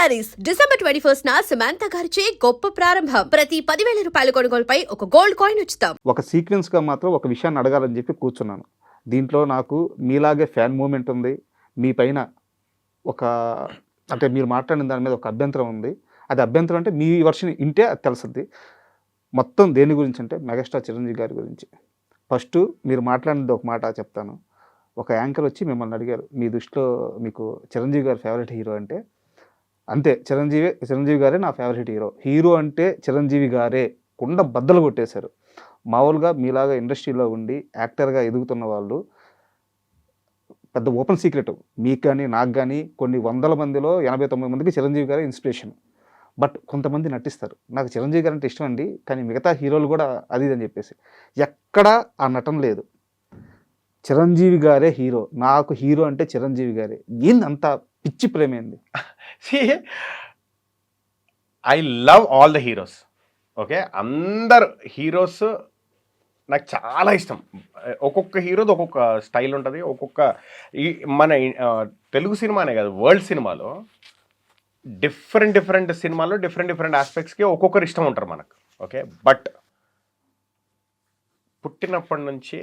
Saris December 21st Samantha గారిచే గొప్ప ప్రారంభం. ప్రతి 10,000 రూపాయల కొనుగోలుపై ఒక గోల్డ్ కాయిన్ ఉచితం. ఒక సీక్వెన్స్గా మాత్రం ఒక విషయాన్ని అడగాలని చెప్పి కూర్చున్నాను. దీంట్లో నాకు మీలాగే ఫ్యాన్ మూమెంట్ ఉంది. మీ పైన ఒక అంటే మీరు మాట్లాడిన దాని మీద ఒక అభ్యంతరం ఉంది. అది అభ్యంతరం అంటే మీ వర్షన్ ఇంటే అది తెలుస్తుంది. మొత్తం దేని గురించి అంటే మెగాస్టార్ చిరంజీవి గారి గురించి. ఫస్ట్ మీరు మాట్లాడినది ఒక మాట చెప్తాను. ఒక యాంకర్ వచ్చి మిమ్మల్ని అడిగారు, మీ దృష్టిలో మీకు చిరంజీవి గారి ఫేవరెట్ హీరో అంటే, అంతే చిరంజీవి గారే నా ఫేవరెట్ హీరో అంటే చిరంజీవి గారే కుండ బద్దలు కొట్టేశారు. మామూలుగా మీలాగా ఇండస్ట్రీలో ఉండి యాక్టర్గా ఎదుగుతున్న వాళ్ళు పెద్ద ఓపెన్ సీక్రెట్, మీకు కానీ నాకు కానీ కొన్ని వందల మందిలో 89 మందికి చిరంజీవి గారే ఇన్స్పిరేషన్. బట్ కొంతమంది నటిస్తారు, నాకు చిరంజీవి గారు అంటే ఇష్టం అండి కానీ మిగతా హీరోలు కూడా అది అని చెప్పేసి. ఎక్కడా ఆ నటన లేదు. చిరంజీవి గారే హీరో, నాకు హీరో అంటే చిరంజీవి గారే. ఏంది అంత పిచ్చి ప్రేమేంది? I love all the heroes. Okay, అందరు హీరోస్ నాకు చాలా ఇష్టం. ఒక్కొక్క హీరోది ఒక్కొక్క స్టైల్ ఉంటుంది. ఒక్కొక్క మన తెలుగు సినిమానే కాదు, వరల్డ్ సినిమాలో డిఫరెంట్ సినిమాలో డిఫరెంట్ ఆస్పెక్ట్స్కి ఒక్కొక్కరు ఇష్టం ఉంటారు మనకు. ఓకే, బట్ పుట్టినప్పటి నుంచి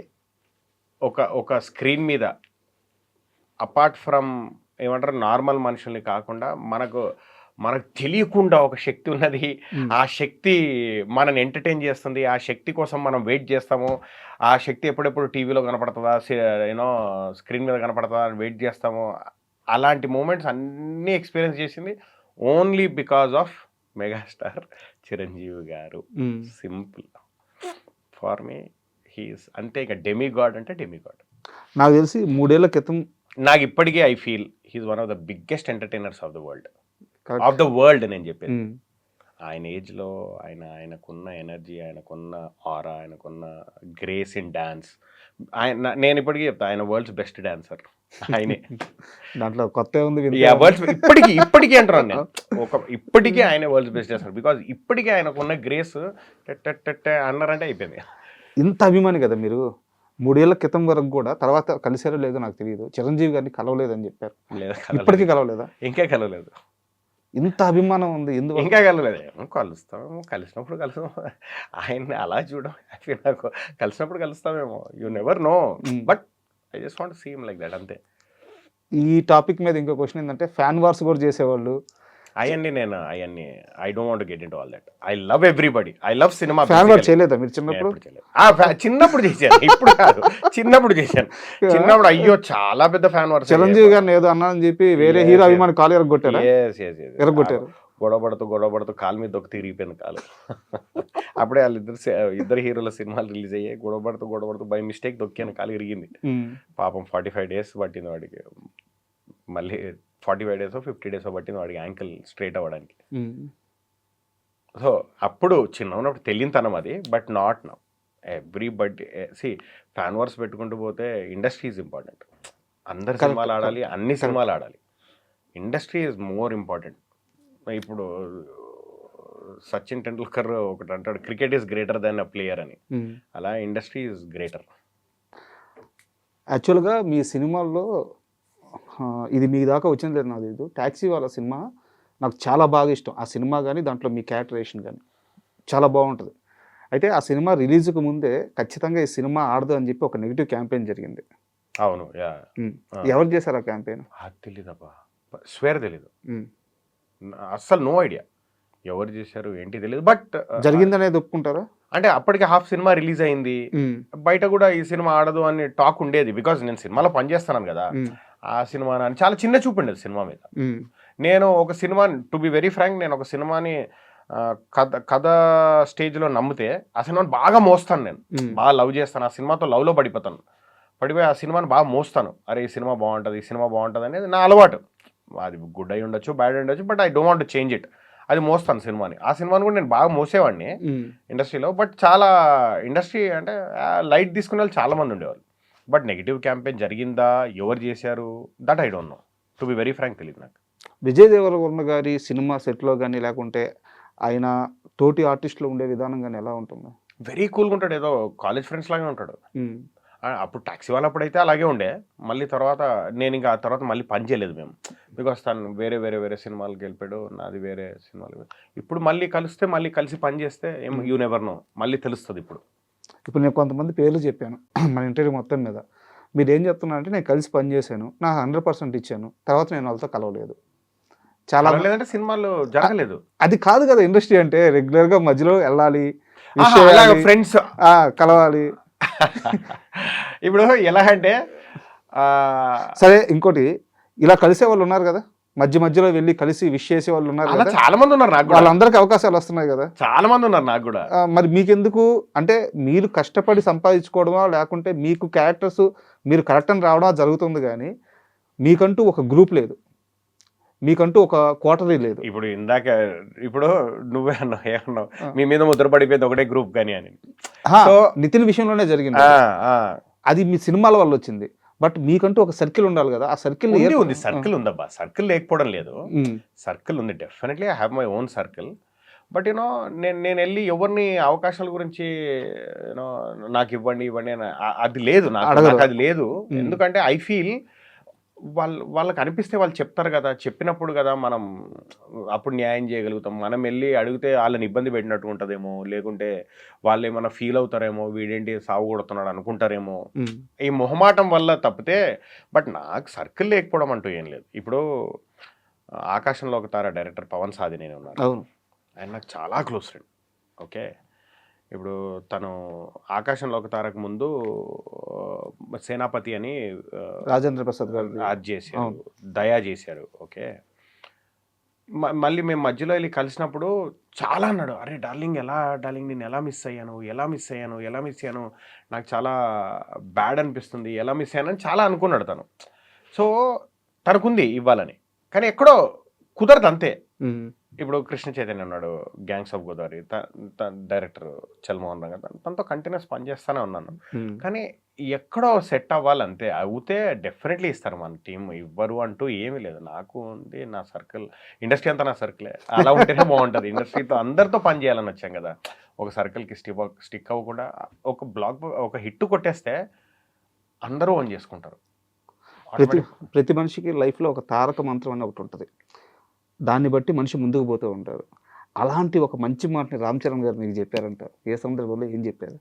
ఒక స్క్రీన్ మీద అపార్ట్ ఫ్రమ్ ఏమంటారు నార్మల్ మనుషుల్ని కాకుండా మనకు తెలియకుండా ఒక శక్తి ఉన్నది. ఆ శక్తి మనని ఎంటర్టైన్ చేస్తుంది. ఆ శక్తి కోసం మనం వెయిట్ చేస్తాము. ఆ శక్తి ఎప్పుడెప్పుడు టీవీలో కనపడుతుందా, స్క్రీన్ మీద కనపడుతుందా అని వెయిట్ చేస్తాము. అలాంటి మూమెంట్స్ అన్నీ ఎక్స్పీరియన్స్ చేసింది only because of megastar Chiranjeevi garu. Simple for me he's అంతే. ఇక డెమిగాడ్ అంటే డెమిగాడ్. నాకు తెలిసి 3 ఏళ్ల క్రితం నాకు ఇప్పటికీ I feel he's one of the biggest entertainers of the world నేను చెప్పేది. ఆయన ఏజ్లో ఆయనకున్న ఎనర్జీ, ఆయనకున్న ఆరా, ఆయనకున్న గ్రేస్ ఇన్ డాన్స్. నేను ఇప్పటికీ చెప్తా, ఆయన వరల్డ్స్ బెస్ట్ డాన్సర్ ఆయనే. దాంట్లో కొత్త ఉంది ఇప్పటికీ అంటారు నేను. ఇప్పటికీ ఆయన వరల్డ్స్ బెస్ట్ డాన్సర్ బికాజ్ ఇప్పటికీ ఆయనకున్న గ్రేస్ అన్నారంటే అయిపోయింది. ఇంత అభిమాని కదా మీరు. 3 ఏళ్ల క్రితం వరకు కూడా, తర్వాత కలిసారో లేదో నాకు తెలియదు, చిరంజీవి గారిని కలవలేదని చెప్పారు. ఇప్పటికీ కలవలేదా? ఇంకా కలవలేదు. ఇంత అభిమానం ఉంది ఎందుకు? ఇంకా కలవలేదు. కలిసినప్పుడు కలుస్తాం. ఆయన్ని అలా చూడడం నాకు, కలిసినప్పుడు కలుస్తామేమో, you never know. But I just want to see him like that, అంతే. ఈ టాపిక్ మీద ఇంకో క్వశ్చన్ ఏంటంటే, ఫ్యాన్ వార్స్ కూడా చేసేవాళ్ళు. అవన్నీ I don't want to get into all that. I love everybody. I love cinema. Fan war చేయలేదా మీరు చిన్నప్పుడు? చిన్నప్పుడు చేశాను, ఇప్పుడు కాదు. చిన్నప్పుడు చేశాను. చిన్నప్పుడు అయ్యో చాలా పెద్ద ఫ్యాన్ వార్. చిరంజీవి గారిని ఏదో అన్నానని చెప్పి వేరే హీరో అభిమాని కాలు ఎరగొట్టారు. గొడవపడుతూ కాలు మీద ఒక తిరిగిపోయింది కాలు. అప్పుడే ఇద్దరు హీరోల సినిమాలు రిలీజ్ అయ్యాయి. గొడవపడుతూ బై మిస్టేక్ దొక్కాను, కాలు ఇరిగింది. పాపం 45 days పట్టింది వాడికి. మళ్ళీ 45 days 50 days పట్టింది వాడికి యాంకిల్ స్ట్రైట్ అవ్వడానికి. సో అప్పుడు చిన్న ఉన్నప్పుడు తెలియనితనం అది. But not now. Everybody fan wars పెట్టుకుంటూ పోతే ఇండస్ట్రీ ఈజ్ ఇంపార్టెంట్. అందరు సినిమాలు ఆడాలి, అన్ని సినిమాలు ఆడాలి. Industry is more important. ఇప్పుడు సచిన్ టెండూల్కర్ ఒకటి అంటాడు, cricket is greater than a player అని. అలా ఇండస్ట్రీ ఈజ్ గ్రేటర్. యాక్చువల్గా మీ సినిమాల్లో ఇది మీ దాకా వచ్చింది లేదు నాకు తెలియదు, ట్యాక్సీ వాళ్ళ సినిమా నాకు చాలా బాగా ఇష్టం. ఆ సినిమా కానీ దాంట్లో మీ క్యారెక్టరేషన్ కానీ చాలా బాగుంటుంది. అయితే ఆ సినిమా రిలీజ్కి ముందే ఖచ్చితంగా ఈ సినిమా ఆడదు అని చెప్పి ఒక నెగిటివ్ క్యాంపెయిన్ జరిగింది. అవును. ఎవరు చేశారు ఆ క్యాంపెయిన్? తెలీదబ్బా, స్వేర్ తెలీదు అస్సలు. నో ఐడియా ఎవరు చేశారు ఏంటి తెలియదు. బట్ జరిగిందనేది ఒప్పుకుంటారా? అంటే అప్పటికి హాఫ్ సినిమా రిలీజ్ అయింది, బయట కూడా ఈ సినిమా ఆడదు అని టాక్ ఉండేది. బికాజ్ నేను సినిమాలో పనిచేస్తున్నాను కదా. ఆ సినిమా అని చాలా చిన్న చూపు ఉండేది సినిమా మీద. నేను ఒక cinema, to be very frank, నేను ఒక సినిమాని కథ స్టేజ్లో నమ్మితే ఆ సినిమాని బాగా మోస్తాను. నేను బాగా లవ్ చేస్తాను. ఆ సినిమాతో లవ్లో పడిపోతాను. పడిపోయి ఆ సినిమాని బాగా మోస్తాను. అరే ఈ సినిమా బాగుంటుంది అనేది నా అలవాటు. అది గుడ్ అయి ఉండొచ్చు, బ్యాడ్ అయి ఉండొచ్చు, but I don't want to change it. అది మోస్తాను సినిమాని. ఆ సినిమాని కూడా నేను బాగా మోసేవాడిని ఇండస్ట్రీలో. బట్ చాలా ఇండస్ట్రీ అంటే లైట్ తీసుకునే వాళ్ళు చాలామంది ఉండేవాళ్ళు. బట్ నెగిటివ్ క్యాంపెయిన్ జరిగిందా, ఎవరు చేశారు, that I don't know. To be very frank తెలియదు నాకు. విజయ్ దేవరకొండ గారి సినిమా సెట్లో కానీ లేకుంటే ఆయన తోటి ఆర్టిస్టులు ఉండే విధానం కానీ ఎలా ఉంటుంది? వెరీ కూల్గా ఉంటాడు. ఏదో కాలేజ్ ఫ్రెండ్స్ లాగా ఉంటాడు. అప్పుడు టాక్సీ వాళ్ళప్పుడైతే అలాగే ఉండే. మళ్ళీ తర్వాత నేను ఇంకా ఆ తర్వాత మళ్ళీ పని చేయలేదు మేము. బికాస్ తను వేరే వేరే వేరే సినిమాలకు వెళ్ళిపోయాడు, నాది వేరే సినిమాలు. ఇప్పుడు మళ్ళీ కలిస్తే మళ్ళీ కలిసి పని చేస్తే యూ నెవర్ నో, మళ్ళీ తెలుస్తుంది ఇప్పుడు. ఇప్పుడు నేను కొంతమంది పేర్లు చెప్పాను మన ఇంటర్వ్యూ మొత్తం మీద. మీరు ఏం చెప్తున్నారంటే నేను కలిసి పని చేశాను, నా 100% ఇచ్చాను, తర్వాత నేను వాళ్ళతో కలవలేదు. చాలా లేదంటే సినిమాలు జరగలేదు. అది కాదు కదా ఇండస్ట్రీ అంటే, రెగ్యులర్గా మధ్యలో వెళ్ళాలి, ఫ్రెండ్స్ కలవాలి. ఇప్పుడు ఎలా అంటే సరే, ఇంకోటి ఇలా కలిసే వాళ్ళు ఉన్నారు కదా, మధ్యలో వెళ్ళి కలిసి విష్ చేసే వాళ్ళు ఉన్నారు అలా కదా, చాలా మంది ఉన్నారు నాకు కూడా. వాళ్ళందరికీ అవకాశాలు వస్తున్నాయి కదా. చాలా మంది ఉన్నారు నాకు కూడా. మరి మీకెందుకు అంటే, మీరు కష్టపడి సంపాదించుకోవడమా లేకుంటే మీకు క్యారెక్టర్స్ మీరు కరెక్ట్ అని రావడం జరుగుతుంది, కానీ మీకంటూ ఒక గ్రూప్ లేదు, మీకంటూ ఒక క్వార్టరీ లేదు. ఇప్పుడు ఇందాక నువ్వే అన్నావు, ఏమన్నావు, మీ మీద ముద్ర పడిపోయింది ఒకటే గ్రూప్ కానీ అని. సో నితిన్ విషయంలోనే జరిగింది. అది మీ సినిమాల వల్ల వచ్చింది. బట్ మీకంటూ ఒక సర్కిల్ ఉండాలి కదా, ఆ సర్కిల్ ఉంది. సర్కిల్ ఉందబ్బా, సర్కిల్ లేకపోవడం లేదు, సర్కిల్ ఉంది. Definitely I have my own circle. But you know నేను వెళ్ళి ఎవరిని అవకాశాల గురించి యూనో నాకు ఇవ్వండి అని అది లేదు, నాకు అది లేదు. ఎందుకంటే ఐ ఫీల్ వాళ్ళకి అనిపిస్తే వాళ్ళు చెప్తారు కదా, చెప్పినప్పుడు కదా మనం అప్పుడు న్యాయం చేయగలుగుతాం. మనం వెళ్ళి అడిగితే వాళ్ళని ఇబ్బంది పెట్టినట్టు ఉంటుందేమో, లేకుంటే వాళ్ళు ఏమైనా ఫీల్ అవుతారేమో, వీడేంటి సాగు కొడుతున్నాడు అనుకుంటారేమో, ఈ మొహమాటం వల్ల తప్పితే. బట్ నాకు సర్కిల్ లేకపోవడం అంటూ ఏం లేదు. ఇప్పుడు ఆకాశంలో ఒక తార డైరెక్టర్ పవన్ సాధినేని ఉన్నారు, ఆయన నాకు చాలా క్లోజ్ ఫ్రెండ్. ఓకే, ఇప్పుడు తను ఆకాశంలో ఒక తారకు ముందు సేనాపతి అని రాజేంద్ర ప్రసాద్ గారు అది చేశారు, దయా చేశారు. ఓకే, మళ్ళీ మేము మధ్యలో వెళ్ళి కలిసినప్పుడు చాలా అన్నాడు, అరే డార్లింగ్ నేను ఎలా మిస్ అయ్యాను, నాకు చాలా బ్యాడ్ అనిపిస్తుంది, ఎలా మిస్ అయ్యాను అని చాలా అనుకున్నాడు తను. సో తనకుంది ఇవ్వాలని, కానీ ఎక్కడో కుదరదు అంతే. ఇప్పుడు కృష్ణ చైతన్య ఉన్నాడు, gangs of Godavari, director Chal Mohan రంగ, తనతో కంటిన్యూస్ పనిచేస్తూనే ఉన్నాను. కానీ ఎక్కడో సెట్ అవ్వాలి అంతే. అవుతే డెఫినెట్లీ ఇస్తారు మన టీం, ఇవ్వరు అంటూ ఏమీ లేదు. నాకు ఉంది నా సర్కిల్, ఇండస్ట్రీ అంతా నా సర్కిలే. అలా ఉంటేనే బాగుంటుంది. ఇండస్ట్రీతో అందరితో పని చేయాలని వచ్చాం కదా, ఒక సర్కిల్కి స్టిక్ అవ్వకుండా ఒక హిట్ కొట్టేస్తే అందరూ ఓన్ చేసుకుంటారు. ప్రతి మనిషికి లైఫ్లో ఒక తారక మంత్రం అని ఒకటి ఉంటుంది, దాన్ని బట్టి మనిషి ముందుకు పోతూ ఉంటారు. అలాంటి ఒక మంచి మాటని రామ్ చరణ్ గారు మీకు చెప్పారంట, ఏ సందర్భంలో ఏం చెప్పారు?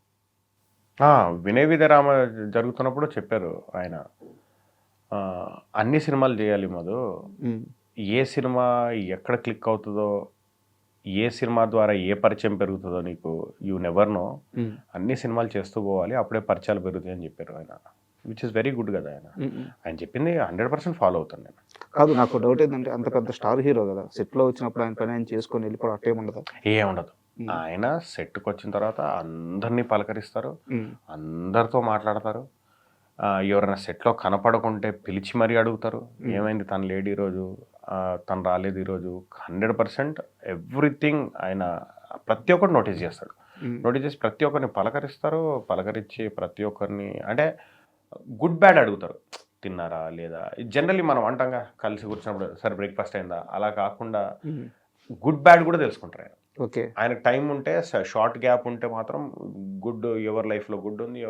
వినయ విధరామ జరుగుతున్నప్పుడు చెప్పారు ఆయన, అన్ని సినిమాలు చేయాలి మధు, ఏ సినిమా ఎక్కడ క్లిక్ అవుతుందో, ఏ సినిమా ద్వారా ఏ పరిచయం పెరుగుతుందో నీకు యూ నెవర్ నో. అన్ని సినిమాలు చేస్తూ పోవాలి, అప్పుడే పరిచయాలు పెరుగుతాయి అని చెప్పారు ఆయన. విచ్ ఇస్ వెరీ గుడ్ కదా. ఆయన చెప్పింది 100% ఫాలో అవుతాను నేను. కాదు, నాకు డౌట్ ఏంటంటే, అంత పెద్ద స్టార్ హీరో కదా, సెట్లో వచ్చినప్పుడు ఆయన పని ఆయన చేసుకొని వెళ్ళిపోవడం అట్టేముండదు? ఏముండదు. ఆయన సెట్కి వచ్చిన తర్వాత అందరినీ పలకరిస్తారు, అందరితో మాట్లాడతారు. ఎవరైనా సెట్లో కనపడకుంటే పిలిచి మరీ అడుగుతారు, ఏమైంది తను లేడు ఈరోజు, తను రాలేదు ఈరోజు. 100% ఎవ్రీథింగ్ ఆయన ప్రతి ఒక్కరు నోటీస్ చేస్తాడు. నోటీస్ చేసి ప్రతి ఒక్కరిని పలకరించి ప్రతి ఒక్కరిని అంటే గుడ్ బ్యాడ్ అడుగుతారు, తిన్నారా లేదా. జనరల్లీ మనం అంటాంగా కలిసి కూర్చున్నప్పుడు, సరే బ్రేక్ఫాస్ట్ అయిందా, అలా కాకుండా గుడ్ బ్యాడ్ కూడా తెలుసుకుంటారు ఆయన. ఓకే, ఆయనకు టైం ఉంటే, షార్ట్ గ్యాప్ ఉంటే మాత్రం గుడ్, ఎవరి లైఫ్లో గుడ్ ఉంది, ఎవరి